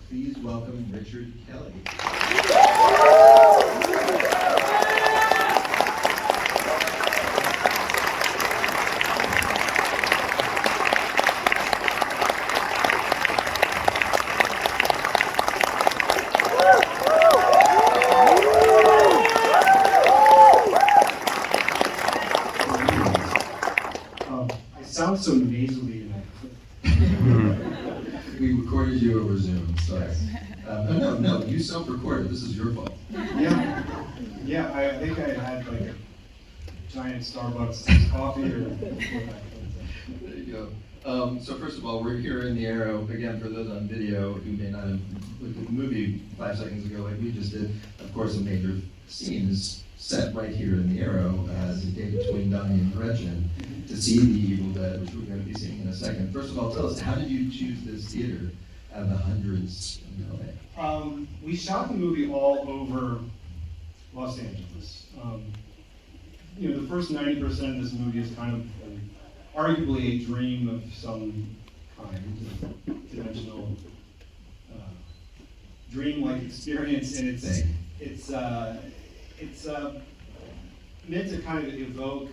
Please welcome Richard Kelly. I sound so nasally tonight. We recorded you over Zoom, sorry. No, you self-recorded. This is your fault. Yeah, I think I had like a giant Starbucks coffee or There you go. So first of all, we're here in the Aero. Again, for those on video who may not have looked at the movie 5 seconds ago like we just did, of course, a major scene is set right here in the Aero as a day between Donnie and Gretchen to see The Evil Dead, which we're going to be seeing in a second. First of all, tell us, how did you choose this theater out of the hundreds in LA? we shot the movie all over Los Angeles. The first 90% of this movie is kind of arguably a dream of some kind, dimensional, dream-like experience, and it's meant to kind of evoke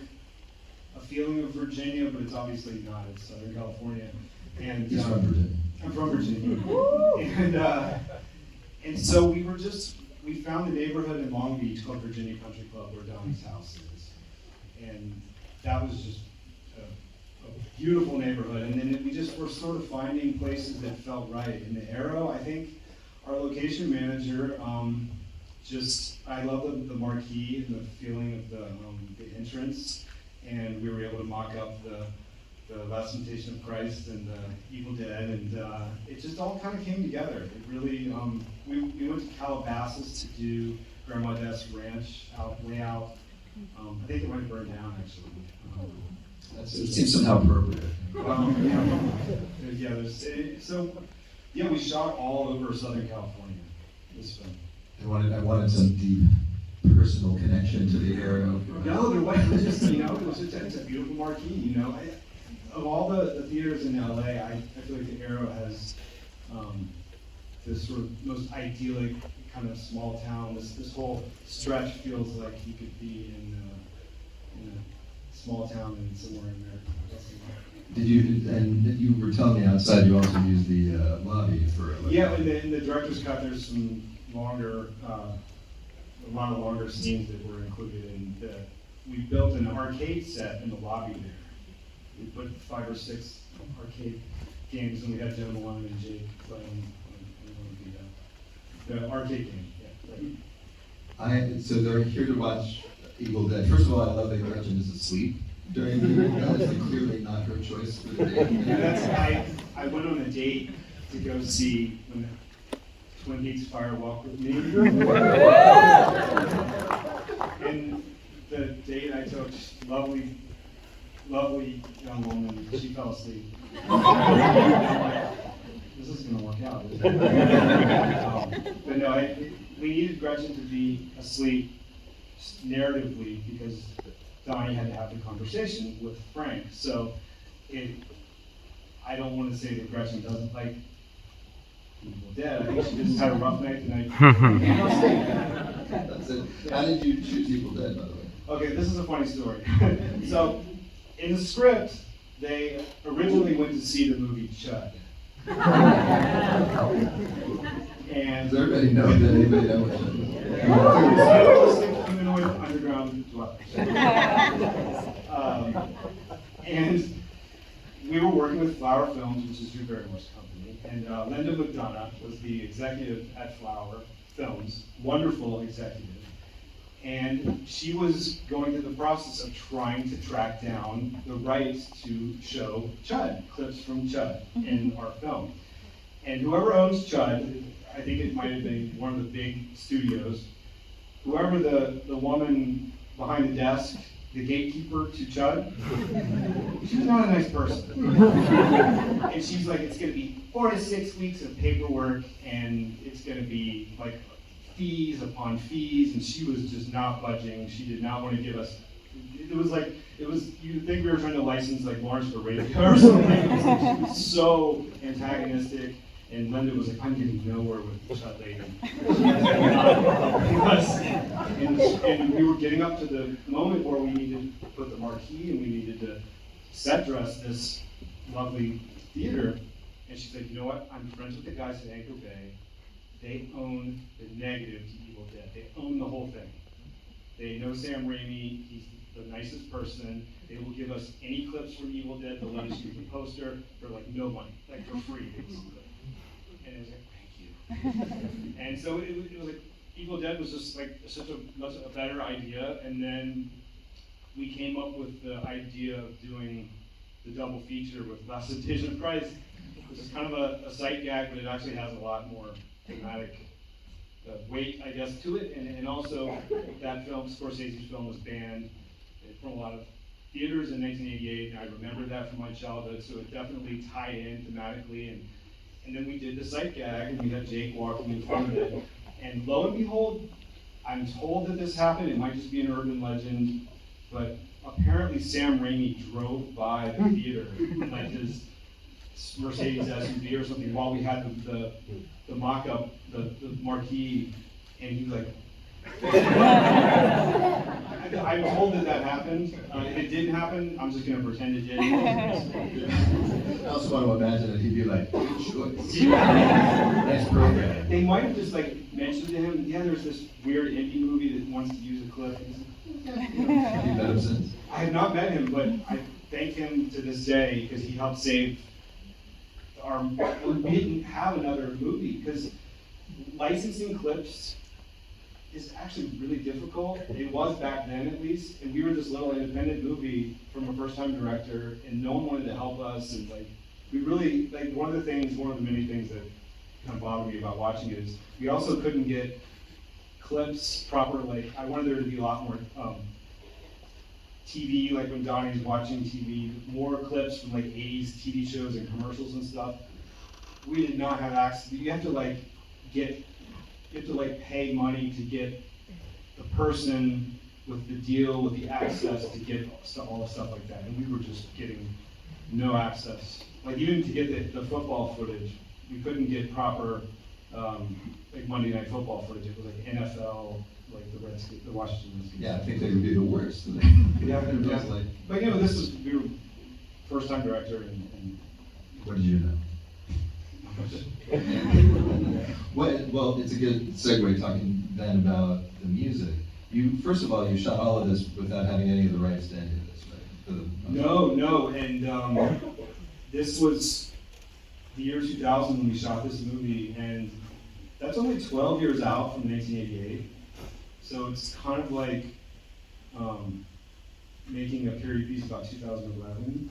a feeling of Virginia, but it's obviously not. It's Southern California, and He's from Virginia. I'm from Virginia, and so we found a neighborhood in Long Beach called Virginia Country Club where Donnie's house is, and that was just a beautiful neighborhood. And then we just were sort of finding places that felt right. In the Aero, I think our location manager, I love the marquee and the feeling of the entrance, and we were able to mock up the Last Temptation of Christ and the Evil Dead, and it just all kind of came together. It really, we went to Calabasas to do Grandma Death's ranch way out. I think it might burn down actually. It seems somehow appropriate. We shot all over Southern California this film. I wanted some deep personal connection to the Aero. No, there wasn't. It was just, it's a beautiful marquee. Of all the theaters in LA, I feel like the Aero has this sort of most idyllic kind of small town. This whole stretch feels like you could be in a small town and somewhere in there. Did you? And you were telling me outside you also used the lobby for. Yeah, in the director's cut, there's some longer, a lot of longer scenes that were included in the. We built an arcade set in the lobby there. We put 5 or 6 arcade games, and we had Jim Malone and Jake playing the arcade game. Yeah, right. So they're here to watch Evil Dead. First of all, I love that Gretchen is asleep during the Evil Dead. It's clearly not her choice for the day. Yeah, I went on a date to go see when Twin Peaks Fire Walk with Me. And the date I took, lovely young woman, she fell asleep. This is going to work out, isn't it? But no, we needed Gretchen to be asleep narratively because Donnie had to have the conversation with Frank. So I don't want to say that Gretchen doesn't like Evil Dead. I think she just had a rough night tonight. That's it. How did you choose Evil Dead, by the way? Okay, this is a funny story. So, in the script, they originally went to see the movie Chud. And Does everybody know that anybody know what Chud is? Humanoid underground dwellers. And we were working with Flower Films, which is Drew Barrymore's company, and Linda McDonough was the executive at Flower Films, wonderful executive. And she was going through the process of trying to track down the rights to show Chud, clips from Chud in our film. And whoever owns Chud, I think it might have been one of the big studios, whoever the woman behind the desk, the gatekeeper to Chud, she was not a nice person. And she's like, it's gonna be 4 to 6 weeks of paperwork, and it's gonna be like fees upon fees, and she was just not budging. She did not want to give us, you'd think we were trying to license like Lawrence for radio or something. She was so antagonistic, And Linda was like, I'm getting nowhere with Chet Lady. And we were getting up to the moment where we needed to put the marquee and we needed to set dress this lovely theater. And she's like, you know what? I'm friends with the guys at Anchor Bay. They own the negative to Evil Dead. They own the whole thing. They know Sam Raimi. He's the nicest person. They will give us any clips from Evil Dead, the latest movie poster, for like no money, like for free, basically. And it was like, thank you. And so it was like, Evil Dead was just like such a much a better idea. And then we came up with the idea of doing the double feature with Last Temptation of Christ, which is kind of a sight gag, but it actually has a lot more thematic weight, I guess, to it. And also, that film, Scorsese's film, was banned from a lot of theaters in 1988, and I remember that from my childhood, so it definitely tied in thematically. And then we did the sight gag, and we had Jake walking in front of it. And lo and behold, I'm told that this happened. It might just be an urban legend, but apparently Sam Raimi drove by the theater, like his Mercedes SUV or something, while we had the mock-up, the marquee, and he was like, I'm told that happened. If it didn't happen, I'm just going to pretend it did. I also want to imagine that he'd be like, good choice. Nice program. They might have just like mentioned to him, yeah, there's this weird indie movie that wants to use a clip. Have you met him since? I have not met him, but I thank him to this day because he helped save our. We didn't have another movie because licensing clips is actually really difficult. It was back then, at least, and we were this little independent movie from a first-time director, and no one wanted to help us. And like, we really like one of the many things that kind of bothered me about watching it is we also couldn't get clips proper. Like, I wanted there to be a lot more TV, like when Donnie's watching TV, more clips from like 80s TV shows and commercials and stuff. We did not have access. You have to pay money to get the person with the deal, with the access to get all the stuff like that. And we were just getting no access. Like even to get the football footage, we couldn't get proper like Monday Night Football footage. It was like NFL, like the Washington Redskins. Yeah, I think they would be the worst. Yeah. Like, But we were first-time director and what did you know? Well, it's a good segue talking then about the music. First of all, you shot all of this without having any of the rights to any of this, right? No, and this was the year 2000 when we shot this movie, and that's only 12 years out from 1988. So it's kind of like making a period piece about 2011.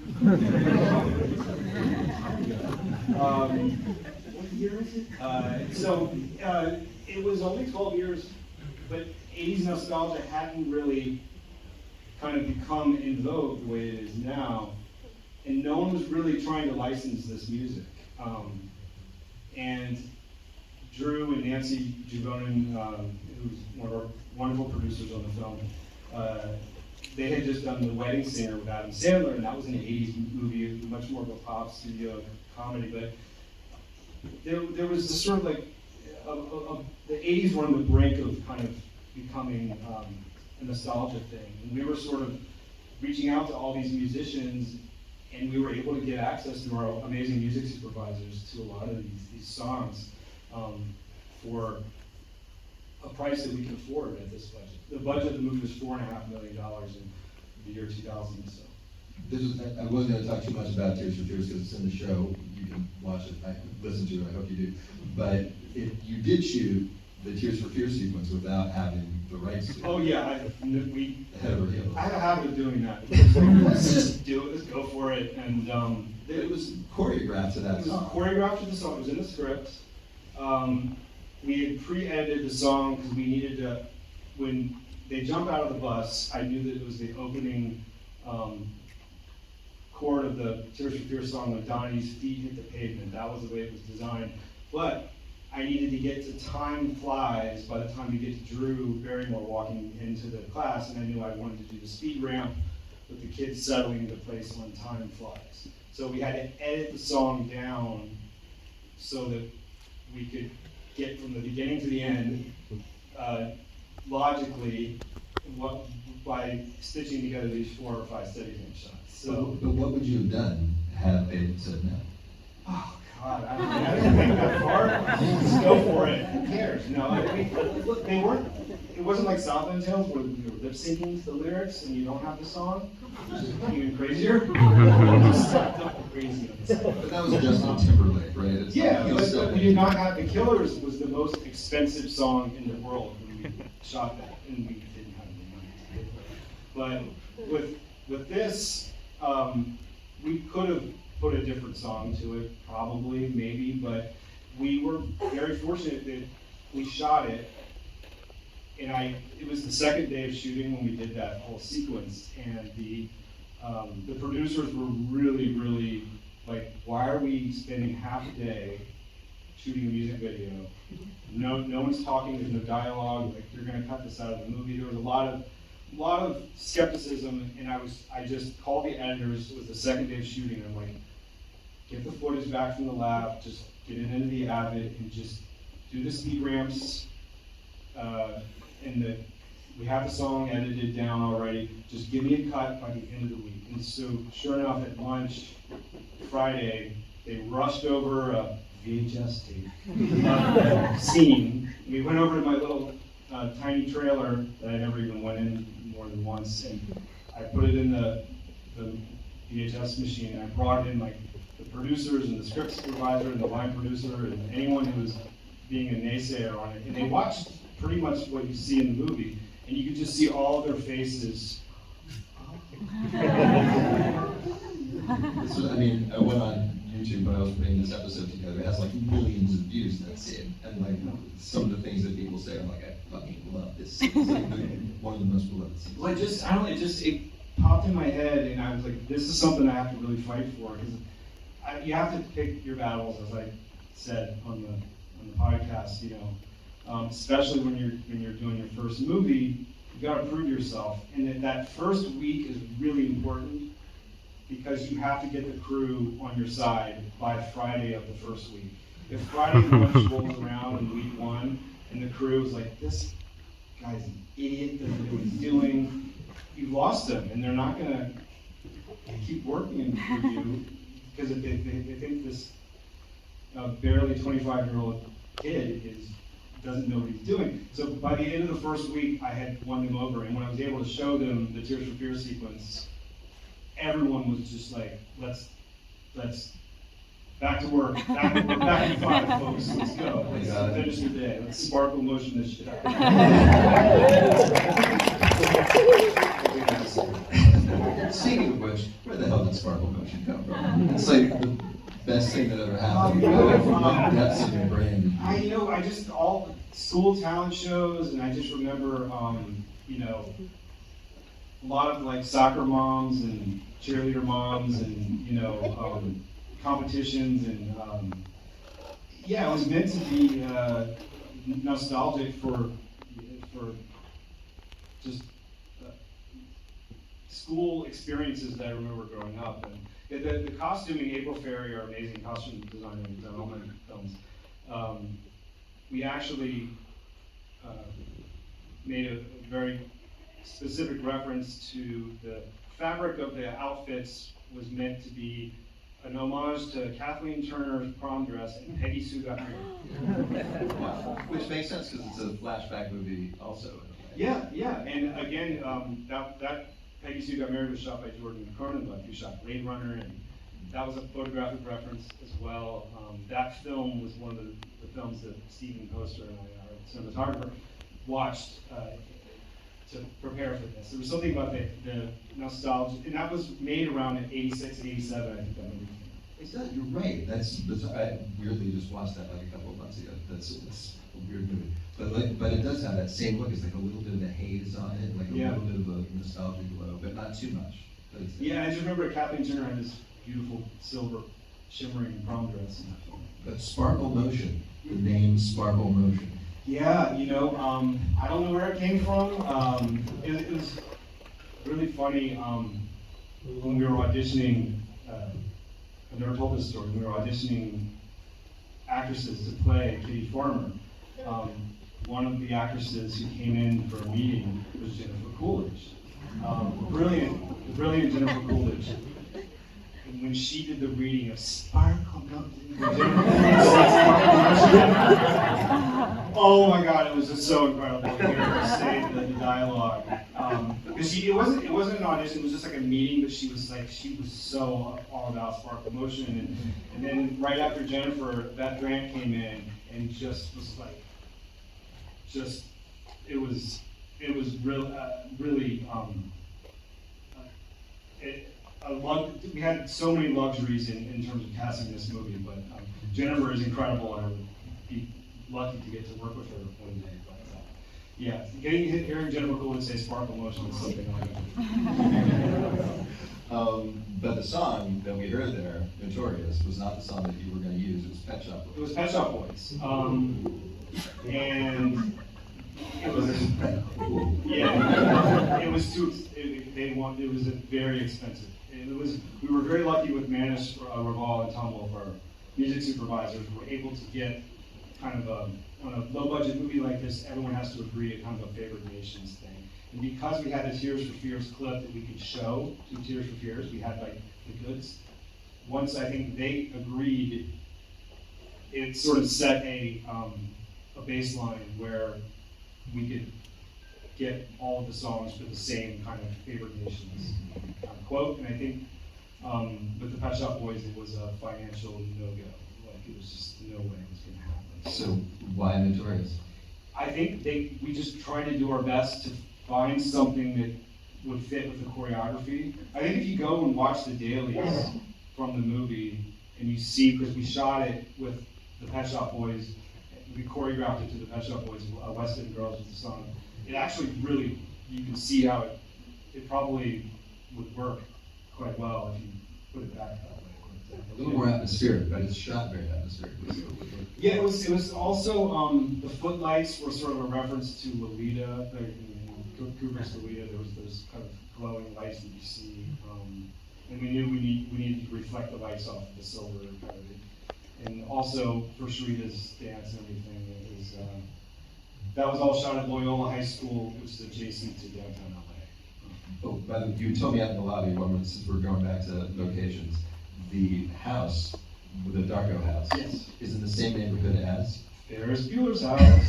What year is it? It was only 12 years, but 80s nostalgia hadn't really kind of become in vogue the way it is now, and no one was really trying to license this music. And Drew and Nancy Juvonen, who's one of our wonderful producers on the film, they had just done The Wedding Singer with Adam Sandler, and that was an 80s movie, much more of a pop studio comedy. But there was this sort of like, the 80s were on the brink of kind of becoming a nostalgia thing. And we were sort of reaching out to all these musicians, and we were able to get access through our amazing music supervisors to a lot of these songs for a price that we could afford at this budget. The budget of the movie was $4.5 million in the year 2000. So. I wasn't going to talk too much about Tears for Fears because it's in the show. You can watch it. I listen to it. I hope you do. But you did shoot the Tears for Fears sequence without having the rights to it. Oh yeah, Head over heels. I had a habit of doing that. Let's just do it. Let's go for it. And it was choreographed to that song. It was choreographed to the song. It was in the script. We had pre-edited the song because we needed to. When they jump out of the bus, I knew that it was the opening chord of the Tears for Fears song when Donnie's feet hit the pavement. That was the way it was designed. But I needed to get to Time Flies by the time we get to Drew Barrymore walking into the class, and I knew I wanted to do the speed ramp with the kids settling into place when Time Flies. So we had to edit the song down so that we could get from the beginning to the end, logically, by stitching together these 4 or 5 steady cam shots. So, but what would you have done had they said no? oh God, I didn't think that far. Just go for it. Who cares? No, I mean, look, they weren't. It wasn't like Southland Tales where we were lip syncing to the lyrics and you don't have the song, which is even crazier. Just sucked up crazy on the side. But that was Justin Timberlake, right? It's Yeah, like, but we did not have The Killers was the most expensive song in the world when we shot that, and we didn't have any money to pay for it. But with this, we could have put a different song to it, probably, maybe, but we were very fortunate that we shot it. And it was the second day of shooting when we did that whole sequence, and the producers were really, really like, why are we spending half a day shooting a music video? No one's talking, there's no dialogue, like you're gonna cut this out of the movie. There was a lot of skepticism, and I just called the editors. It was the second day of shooting, and I'm like, get the footage back from the lab, just get it into the Avid, and just do the speed ramps. And we have the song edited down already. Just give me a cut by the end of the week. And so, sure enough, at lunch Friday, they rushed over a VHS tape scene. We went over to my little tiny trailer that I never even went in more than once, and I put it in the VHS machine. And I brought in like the producers and the script supervisor and the line producer and anyone who was being a naysayer on it, and they watched pretty much what you see in the movie, and you could just see all of their faces. I mean, I went on YouTube when I was putting this episode together. It has like millions of views, that scene, and like some of the things that people say, I'm like, I fucking love this scene. It's like one of the most beloved scenes. Well, it popped in my head, and I was like, this is something I have to really fight for, because you have to pick your battles, as I said on the podcast, you know. Especially when you're doing your first movie, you got to prove yourself, and that first week is really important because you have to get the crew on your side by Friday of the first week. If Friday lunch rolls around in week 1 and the crew is like, this guy's an idiot, doesn't know what he's doing, you've lost them, and they're not gonna keep working for you because if they think this barely 25-year-old kid doesn't know what he's doing. So by the end of the first week, I had won them over, and when I was able to show them the Tears for Fears sequence, everyone was just like, let's back to work, back to 5, folks, let's go. Let's finish the day. Let's sparkle motion this shit. Speaking of which, where the hell did sparkle motion come from? It's like the best thing that ever happened. From the depths of your brain. I just all school talent shows, and I just remember, a lot of like soccer moms and cheerleader moms, and competitions, and it was meant to be nostalgic for just school experiences that I remember growing up. And the costuming, April Ferry, our amazing costume designer, who's done all my films, we actually made a very specific reference to the fabric of the outfits was meant to be an homage to Kathleen Turner's prom dress and Peggy Sue Got Married. Wow. Which makes sense because it's a flashback movie also. Yeah, and again, that Peggy Sue Got Married was shot by Jordan Cronenberg, who shot Blade Runner, and that was a photographic reference as well. That film was one of the films that Stephen Poster and I, our cinematographer, watched to prepare for this. There was something about the nostalgia, and that was made around 86 and 87, I think that movie. You're right. I weirdly just watched that like a couple of months ago. It's a weird movie. But it does have that same look. It's like a little bit of a haze on it, like a little bit of a nostalgic glow, but not too much. Yeah, I just remember Kathleen Turner had this beautiful silver shimmering prom dress in that film. But Sparkle Motion, the name Sparkle Motion. Yeah, I don't know where it came from. It was really funny when we were auditioning. I've never told this story. We were auditioning actresses to play Kitty Farmer. One of the actresses who came in for a meeting was Jennifer Coolidge. Brilliant Jennifer Coolidge. And when she did the reading of Sparkle, oh my God, it was just so incredible to hear her say the dialogue. Because it wasn't an audition, it was just like a meeting, but she was so all about Sparkle Motion. And then right after Jennifer, Beth Grant came in and just was like, it was really, we had so many luxuries in terms of casting this movie, but Jennifer is incredible, and I would be lucky to get to work with her one day. But yeah, hearing Jennifer Coolidge say Sparkle Motion is something like But the song that we heard there, Notorious, was not the song that you were going to use. It was Pet Shop Boys. It was Pet Shop Boys. And it was, yeah, it was too, it was very expensive. We were very lucky with Manish, Raval, and Tom Wolf, our music supervisors, were able to get kind of on a low budget movie like this, everyone has to agree to kind of a favored nations thing. And because we had the Tears for Fears clip that we could show to Tears for Fears, we had like the goods. Once I think they agreed, it sort of set a baseline where we could get all of the songs for the same kind of favored nations quote. And I think with the Pet Shop Boys, it was a financial no-go. Like it was just no way it was going to happen. So why Notorious? I think we just tried to do our best to find something that would fit with the choreography. I think if you go and watch the dailies from the movie, and you see, because we shot it with the Pet Shop Boys, we choreographed it to the Pet Shop Boys, West End Girls with the song. It actually really, you can see how it probably would work quite well if you put it back that way. A little more atmospheric, but it's shot very atmospheric. Yeah, it was also, the footlights were sort of a reference to Lolita, Kubrick's Lolita. There was those kind of glowing lights that you see. And we knew we needed to reflect the lights off of the silver kind of. And also for Sharita's dance and everything, that was all shot at Loyola High School, which is adjacent to downtown LA. Oh, by the way, you told me out in the lobby, since we're going back to locations, the house, the Darko house, yes, is in the same neighborhood as? Ferris Bueller's house.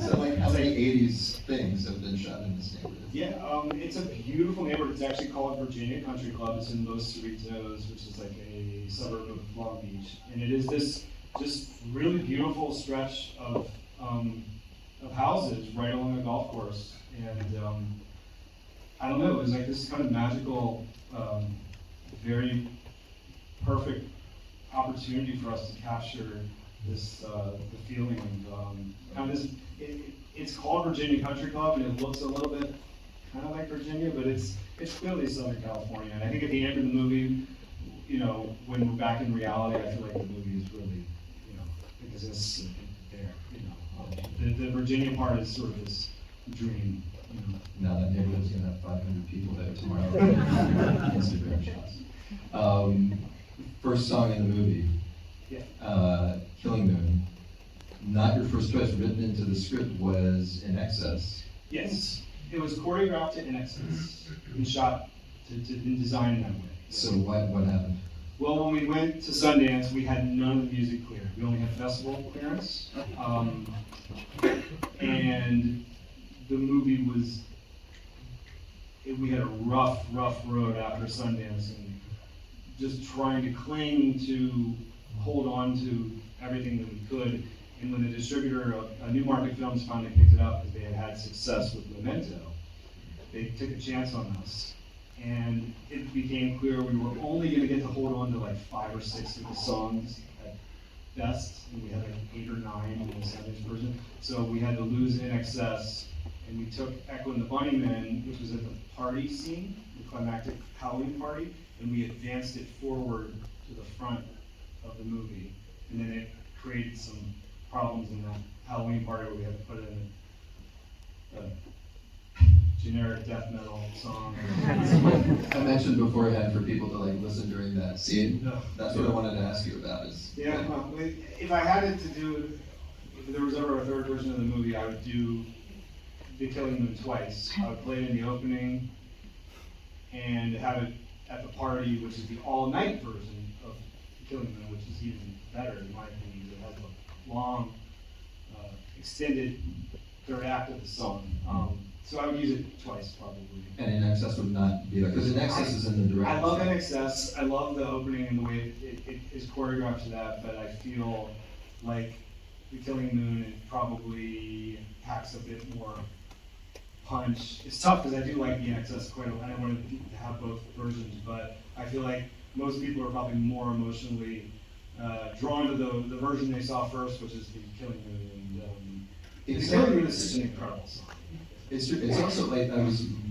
So like how many 80s things have been shot in this neighborhood? Yeah, it's a beautiful neighborhood. It's actually called Virginia Country Club. It's in Los Cerritos, which is like a suburb of Long Beach. And it is this just really beautiful stretch of houses right along a golf course. And I don't know, it was like this kind of magical, very perfect opportunity for us to capture this the feeling of kind of this. It's called Virginia Country Club, and it looks a little bit kind of like Virginia, but it's clearly Southern California. And I think at the end of the movie, you know, when we're back in reality, I feel like the movie is really, you know, exists there. You know, the Virginia part is sort of this dream. You know. Now that neighborhood's gonna have 500 people there tomorrow. Instagram shots. First song in the movie, Yeah. Killing Moon. Not your first choice. Written into the script was In Excess. Yes, it was choreographed to In Excess and shot and designed in that way. So what happened? Well, when we went to Sundance, we had none of the music cleared. We only had festival clearance. And the movie was, we had a rough road after Sundance, and just trying to cling to, hold on to everything that we could. And when the distributor, Newmarket Films, finally picked it up because they had success with Memento, they took a chance on us. And it became clear we were only going to get to hold on to like 5 or 6 of the songs at best, and we had like 8 or 9 in the Sundance version. So we had to lose In Excess, and we took Echo and the Bunnymen, which was at the party scene, the climactic Halloween party, and we advanced it forward to the front of the movie. And then it created some problems in that Halloween party where we had to put in generic death metal song. I mentioned beforehand for people to like listen during that scene. No. That's what I wanted to ask you about. Is Yeah, well, if I had it to do, if there was ever a third version of the movie, I would do The Killing Moon twice. I would play it in the opening and have it at the party, which is the all-night version of The Killing Moon, which is even better in my opinion. It has a long, extended third act of the song. So I would use it twice probably. And In Excess would not be like, because In Excess is in the direction. I love In Excess. I love the opening and the way it is choreographed to that, but I feel like The Killing Moon, it probably packs a bit more punch. It's tough because I do like the In Excess quite a lot. I wanted to have both versions, but I feel like most people are probably more emotionally drawn to the version they saw first, which is The Killing Moon. And The Killing Moon is such an incredible song. It's true. It's also like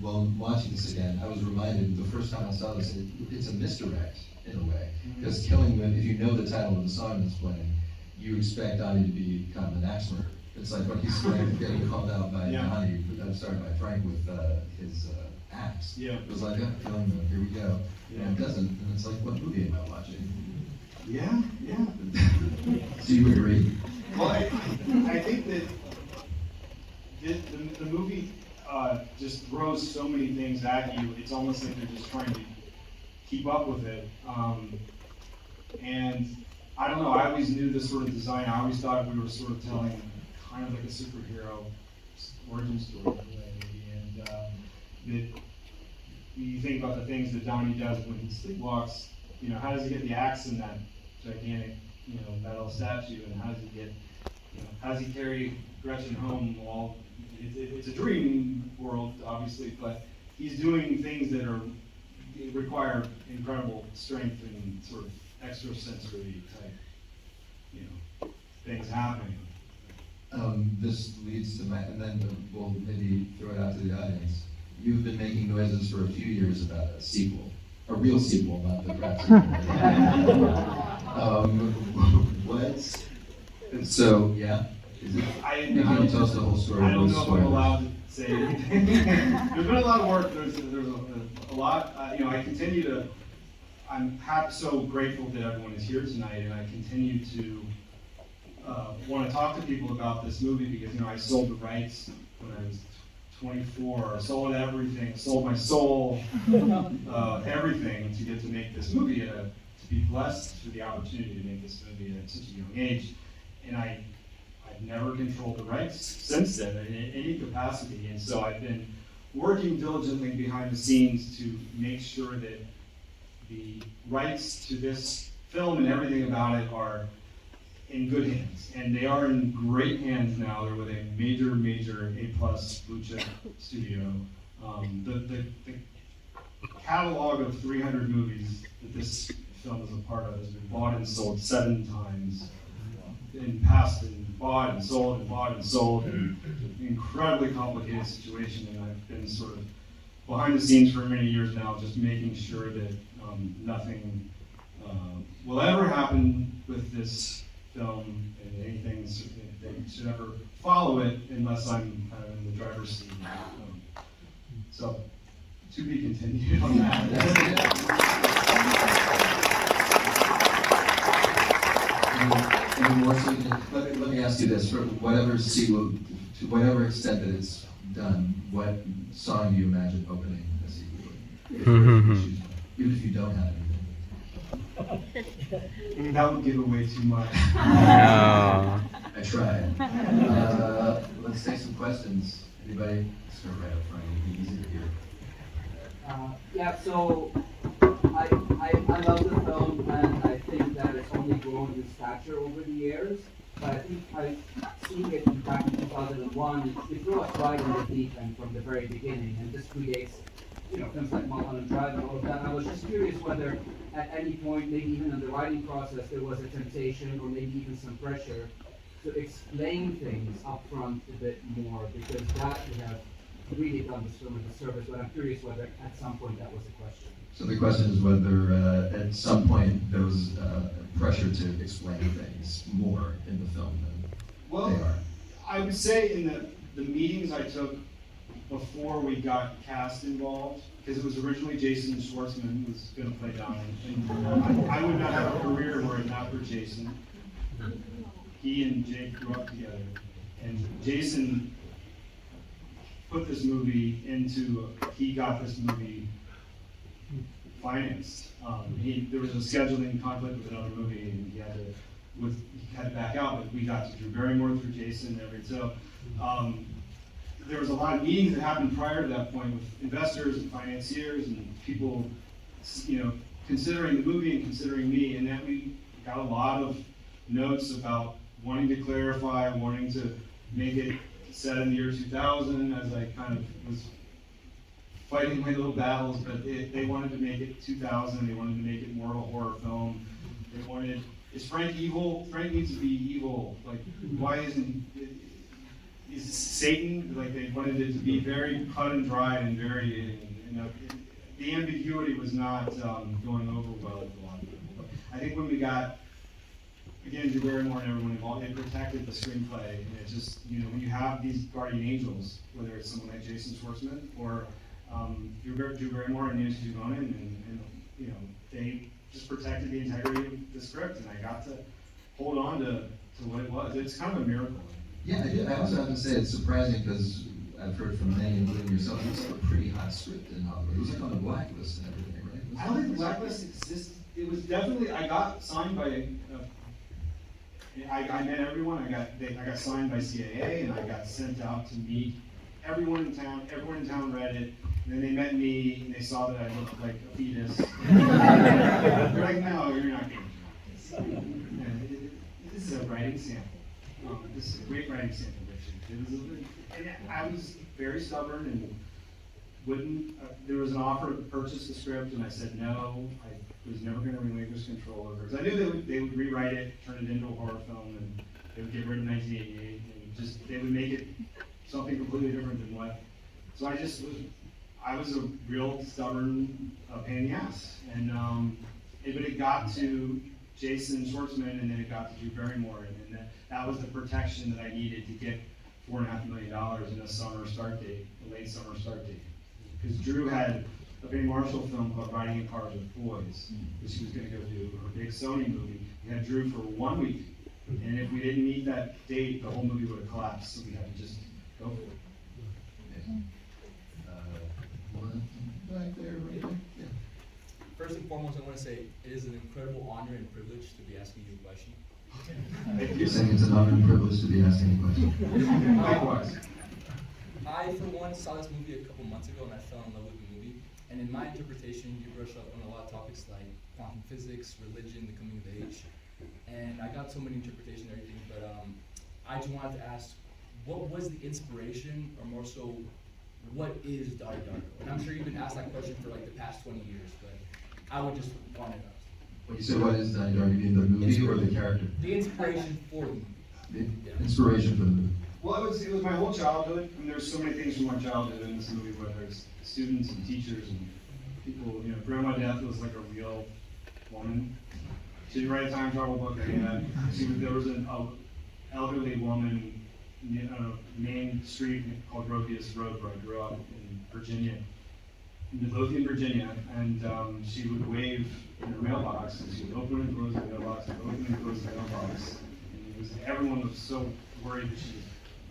while watching this again, I was reminded the first time I saw this, it's a misdirect in a way. Because Killing Moon, if you know the title of the song that's playing, you expect Donnie to be kind of an axe murderer. It's like when he's getting called out by Donnie, by Frank with his axe. Yeah. It was like, oh, Killing Moon, here we go. Yeah. And it doesn't, and it's like, what movie am I watching? Yeah. Do you agree? Well, I think that the movie just throws so many things at you. It's almost like they're just trying to keep up with it. And I don't know, I always knew this sort of design. I always thought we were sort of telling kind of like a superhero origin story in a way, maybe. And that you think about the things that Donnie does when he sleepwalks. You know, how does he get the axe in that gigantic, metal statue, and how does he get, how does he carry Gretchen home? Well, it's a dream world, obviously, but he's doing things that require incredible strength and sort of extrasensory type, things happening. This leads to and then we'll maybe throw it out to the audience. You've been making noises for a few years about a sequel, a real sequel, not the crap sequel. What? So, yeah. Is it? You can't tell us the whole story. I don't know if I'm allowed to say anything. There's been a lot of work. There's a lot. I continue to. I'm so grateful that everyone is here tonight, and I continue to want to talk to people about this movie because I sold the rights when I was 24. I sold everything. Sold my soul, everything to get to make this movie. To be blessed for the opportunity to make this movie at such a young age, and I've never controlled the rights since then in any capacity, and so I've been working diligently behind the scenes to make sure that the rights to this film and everything about it are in good hands, and they are in great hands now. They're with a major A+ blue chip studio. The catalog of 300 movies that this film is a part of has been bought and sold 7 times, and passed and bought and sold and bought and sold, and an incredibly complicated situation. And I've been sort of behind the scenes for many years now, just making sure that nothing will ever happen with this film, and anything that should ever follow it unless I'm kind of in the driver's seat. So, to be continued on that. Let me ask you this: for whatever sequel, to whatever extent that it's done, what song do you imagine opening a sequel? Even if you don't have anything. That would give away too much. I tried. Let's take some questions. Anybody? Start right up front. It'll be easy to hear. So I love the film, and I think that it's only grown in stature over the years. But I think seeing it back in 2001, it threw us right in the deep end from the very beginning, and this predates films like Mulholland Drive and all of that. And I was just curious whether at any point, maybe even in the writing process, there was a temptation or maybe even some pressure to explain things up front a bit more, because that would have really done this film a disservice. But I'm curious whether at some point that was a question. So the question is whether at some point there was pressure to explain things more in the film than they are. I would say in the meetings I took before we got cast involved, because it was originally Jason Schwartzman who was going to play Donnie, and I would not have a career were it not for Jason. He and Jake grew up together, and Jason put this movie into, he got this movie financed. There was a scheduling conflict with another movie, and he had to back out, but we got to Drew Barrymore through Jason and everything. So there was a lot of meetings that happened prior to that point with investors and financiers and people, considering the movie and considering me, and then we got a lot of notes about wanting to clarify, wanting to make it set in the year 2000, as I kind of was fighting my little battles, but they wanted to make it 2000, they wanted to make it more of a horror film. They wanted, is Frank evil? Frank needs to be evil. Like, why is Satan? Like, they wanted it to be very cut and dry and very, the ambiguity was not going over well with a lot of people. I think when we got, again, Drew Barrymore and everyone involved, it protected the screenplay, and it just, when you have these guardian angels, whether it's someone like Jason Schwartzman or Drew Barrymore and Nancy Duvonin, and they just protected the integrity of the script, and I got to hold on to what it was. It's kind of a miracle. Yeah, I also have to say it's surprising because I've heard from many, including yourself, it was a pretty hot script in Hollywood. It was like on the blacklist and everything, right? I don't think the blacklist existed. It was definitely, I got signed by, I met everyone. I got signed by CAA, and I got sent out to meet everyone in town. Everyone in town read it. And then they met me, and they saw that I looked like a fetus. They're like, no, you're not going to do this. This is a writing sample. This is a great writing sample, Richard. And I was very stubborn and wouldn't, there was an offer to purchase the script, and I said no. I was never going to relinquish control over it. Because I knew they would rewrite it, turn it into a horror film, and they would get rid of 1988, and they would make it something completely different than what. So I was a real stubborn pain in the ass. And but it got to Jason Schwartzman, and then it got to Drew Barrymore, and that was the protection that I needed to get $4.5 million in a summer start date, a late summer start date. Because Drew had a Penny Marshall film called Riding in Cars with Boys, which she was going to go do, her big Sony movie. We had Drew for 1 week, and if we didn't meet that date, the whole movie would have collapsed, so we had to just go for it. One back there, right there. Yeah. First and foremost, I want to say it is an incredible honor and privilege to be asking you a question. You're saying it's an honor and privilege to be asking a question. Likewise. I, for one, saw this movie a couple months ago and I fell in love with the movie. And in my interpretation, you brush up on a lot of topics like quantum physics, religion, the coming of age. And I got so many interpretations and everything, but I just wanted to ask, what was the inspiration, or more so, what is Donnie Darko? And I'm sure you've been asked that question for like the past 20 years, but I would just want to know. When you say what is Donnie Darko, you mean the movie or the character? The inspiration for the movie. The inspiration for the movie. Well, it was my whole childhood, and there's so many things from my childhood in this movie, whether it's students and teachers and people, Grandma Death was like a real woman. She didn't write a time travel book, I mean that. There was an elderly woman on a main street called Robius Road where I grew up in Virginia, in Midlothian, Virginia, and she would wave in her mailbox, and she would open and close the mailbox, and open and close the mailbox. And everyone was so worried that she was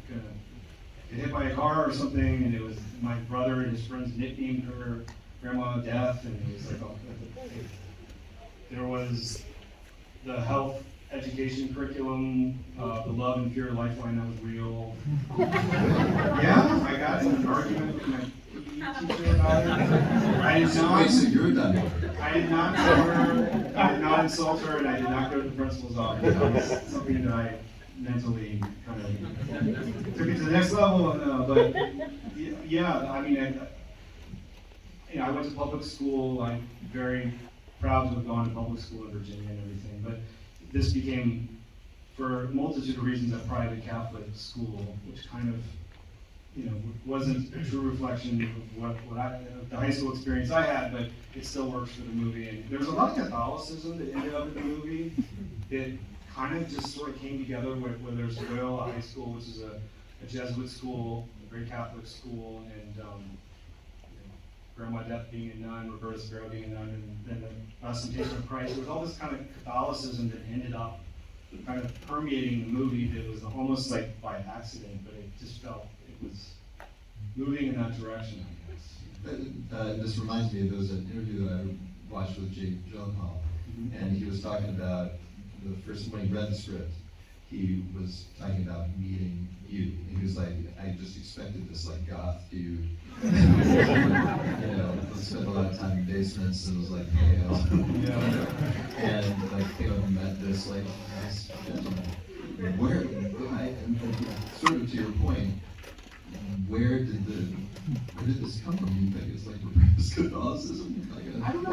gonna get hit by a car or something, and it was my brother and his friends nicknamed her Grandma Death, and it was like, there was the health education curriculum, the love and fear lifeline that was real. Yeah, I got in an argument with my PE teacher about it. I did not. Wait, so you're done. I did not tell her, I did not insult her, and I did not go to the principal's office. That was something that I mentally kind of took it to the next level. But yeah, I mean, I went to public school. I'm very proud to have gone to public school in Virginia and everything. But this became, for a multitude of reasons, a private Catholic school, which kind of, wasn't a true reflection of the high school experience I had, but it still works for the movie. And there was a lot of Catholicism that ended up in the movie that kind of just sort of came together where there's Loyola High School, which is a Jesuit school, great Catholic school, and you know, Grandma Death being a nun, Roberta Sparrow being a nun, and then the Temptation of Christ. There was all this kind of Catholicism that ended up kind of permeating the movie that was almost like by accident, but it just felt it was moving in that direction, I guess. This reminds me, there was an interview that I watched with Jake Gyllenhaal, and he was talking about the first, when he read the script, he was talking about meeting you, and he was like, I just expected this like goth dude, you know, spent a lot of time in basements, and was like, hey, and like, you know, met this like nice gentleman. Where, and sort of to your point, where did this come from? You think it's like repressed Catholicism? Like I don't know.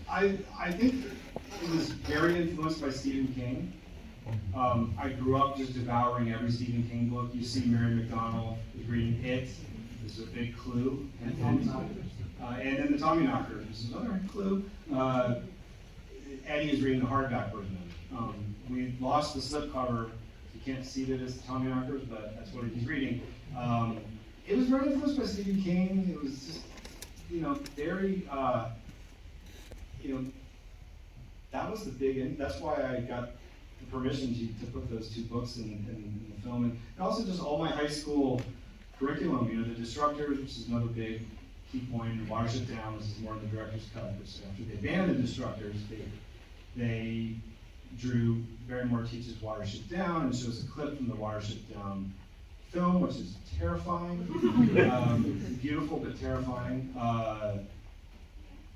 I think it was very influenced by Stephen King. I grew up just devouring every Stephen King book. You see Mary McDonnell reading It. This is a big clue. And then the Tommyknockers. This is another clue. Eddie is reading the hardback version of it. We lost the slipcover. You can't see that it's the Tommyknockers, but that's what he's reading. It was very influenced by Stephen King. It was just, you know, very, you know, that was the big, that's why I got the permission to put those two books in the film. And also just all my high school curriculum, you know, the Destructors, which is another big key point, and Watership Down, this is more of the director's cut, which after they banned the Destructors, they drew Barrymore Teaches Watership Down, and shows a clip from the Watership Down film, which is terrifying, beautiful but terrifying.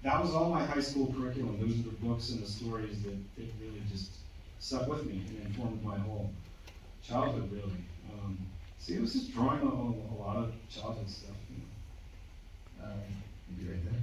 That was all my high school curriculum. Those are the books and the stories that really just stuck with me and informed my whole childhood, really. See, it was just drawing a lot of childhood stuff. You know. Maybe right there.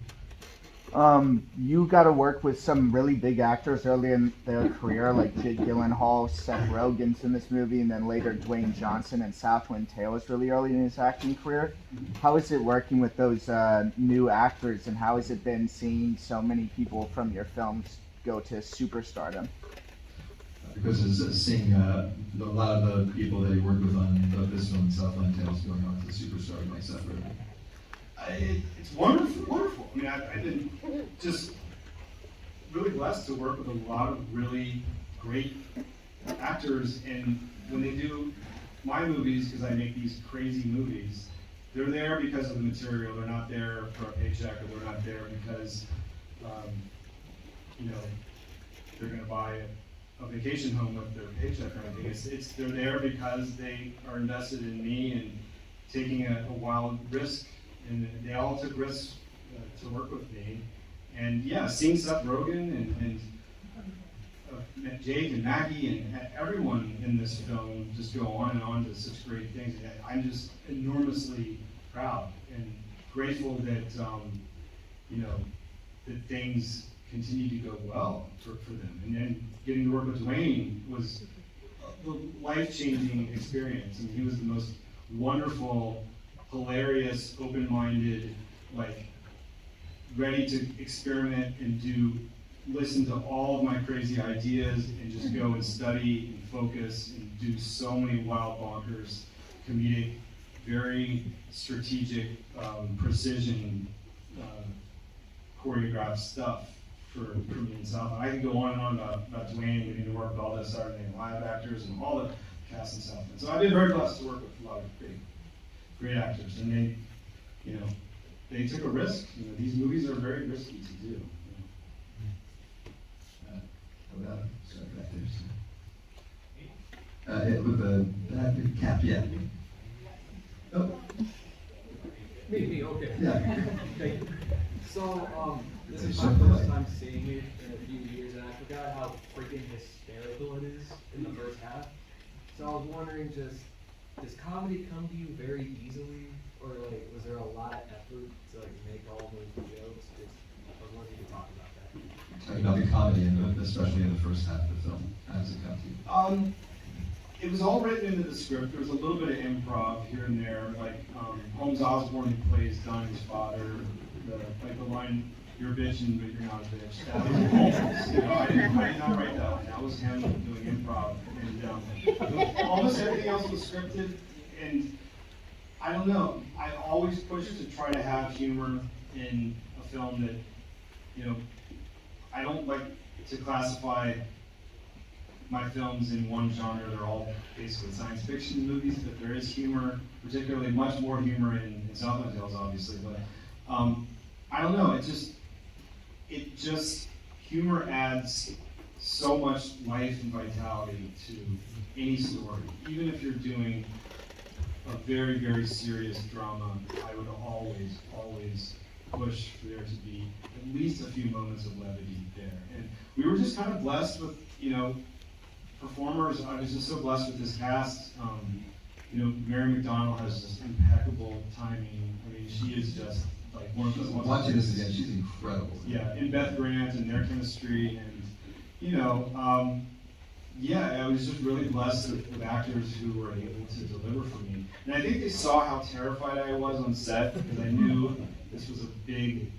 You got to work with some really big actors early in their career, like Jake Gyllenhaal, Seth Rogen's in this movie, and then later Dwayne Johnson and Southwind Taylor's really early in his acting career. How is it working with those new actors, and how has it been seeing so many people from your films go to superstardom? Because it's seeing a lot of the people that he worked with on this film, Southland Tales, going on to the superstar like Seth Rogen. It's wonderful, wonderful. I mean, I've been just really blessed to work with a lot of really great actors, and when they do my movies, because I make these crazy movies, they're there because of the material. They're not there for a paycheck, or they're not there because, you know, they're going to buy a vacation home with their paycheck or anything. They're there because they are invested in me and taking a wild risk, and they all took risks to work with me. And yeah, seeing Seth Rogen and Jake and Maggie and everyone in this film just go on and on to such great things. I'm just enormously proud and grateful that you know, that things continue to go well for them. And then getting to work with Dwayne was a life-changing experience. I mean, he was the most wonderful, hilarious, open-minded, like, ready to experiment and listen to all of my crazy ideas and just go and study and focus and do so many wild, bonkers, comedic, very strategic, precision, choreographed stuff for me and South. I can go on and on about Dwayne getting to work with all the Saturday Night Live actors and all the cast and stuff. And so I've been very blessed to work with a lot of great actors, and they, you know, they took a risk. You know, these movies are very risky to do. With the cap, yeah. Oh, Me, okay. yeah. Thank you. So, this They is shut my the first light. time seeing it in a few years, and I forgot how freaking hysterical it is in the first half. So I was wondering, does comedy come to you very easily, or like, was there a lot of effort to like make all those jokes? I was wondering if you could talk about that. Talking about the comedy, especially in the first half of the film. How does it come to you? It was all written into the script. There was a little bit of improv here and there, like Holmes Osborne, who plays Donnie's father, like the line, "You're a bitch and but you're not a bitch." That was Holmes. You know, I did not write that one. That was him doing improv, and almost everything else was scripted. And I don't know. I always push to try to have humor in a film that, you know, I don't like to classify my films in one genre. They're all basically science fiction movies, but there is humor, particularly much more humor in Southland Tales, obviously. But I don't know. It just humor adds so much life and vitality to any story. Even if you're doing a very, very serious drama, I would always push for there to be at least a few moments of levity there. And we were just kind of blessed with, you know, performers. I was just so blessed with this cast. You know, Mary McDonnell has just impeccable timing. I mean, she is just like one of the ones. Watching this again, she's incredible. Yeah, and Beth Grant and their chemistry, and you know, yeah, I was just really blessed with actors who were able to deliver for me. And I think they saw how terrified I was on set, because I knew this was a big,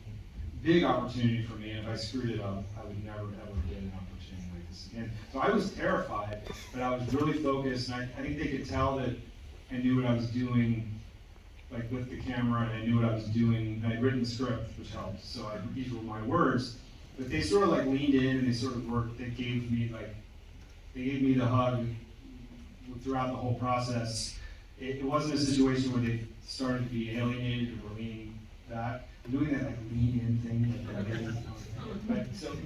big opportunity for me, and if I screwed it up, I would never, ever get an opportunity like this again. So I was terrified, but I was really focused, and I think they could tell that I knew what I was doing, like with the camera, and I knew what I was doing, and I'd written the script, which helped, so these were my words. But they sort of like leaned in, and they sort of worked, they gave me the hug throughout the whole process. It wasn't a situation where they started to be alienated or were leaning back. I'm doing that like lean in thing. But so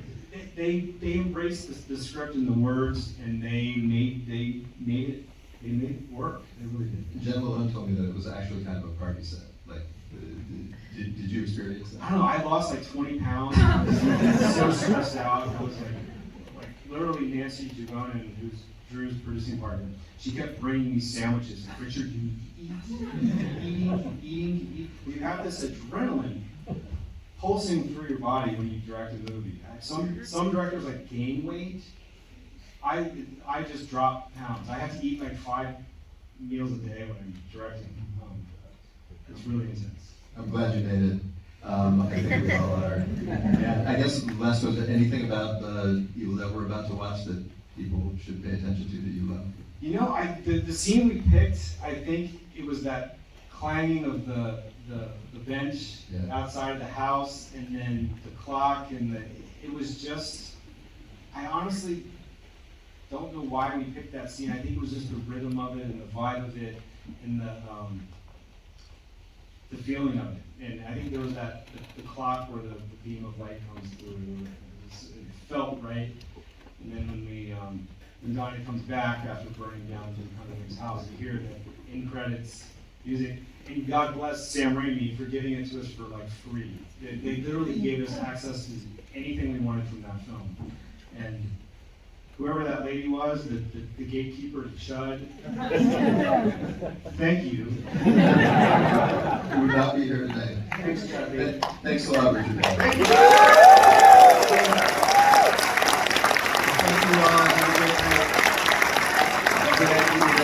they embraced the script and the words, and they made it work. They really did. Jen Malone told me that it was actually kind of a party set. Like, did you experience that? I don't know. I lost like 20 pounds. I was so stressed out. I was like literally Nancy Giovanni, who's Drew's producing partner. She kept bringing me sandwiches. Richard, you need to eat. You have this adrenaline pulsing through your body when you direct a movie. Some directors like gain weight. I just drop pounds. I have to eat like 5 meals a day when I'm directing. It's really intense. I'm glad you made it. I think we all are. And I guess last was anything about that we're about to watch that people should pay attention to that you love? You know, the scene we picked, I think it was that clanging of the bench outside of the house, and then the clock, and it was just, I honestly don't know why we picked that scene. I think it was just the rhythm of it and the vibe of it and the feeling of it. And I think there was the clock where the beam of light comes through. It felt right. And then when Donnie comes back after burning down Jim Cunningham's house, you hear the in credits music. And God bless Sam Raimi for giving it to us for like free. They literally gave us access to anything we wanted from that film. And whoever that lady was, the gatekeeper, Chud, thank you. We would not be here today. Thanks, Chud. Thanks a lot, Richard. Thank you. Thank you all. Have a great night.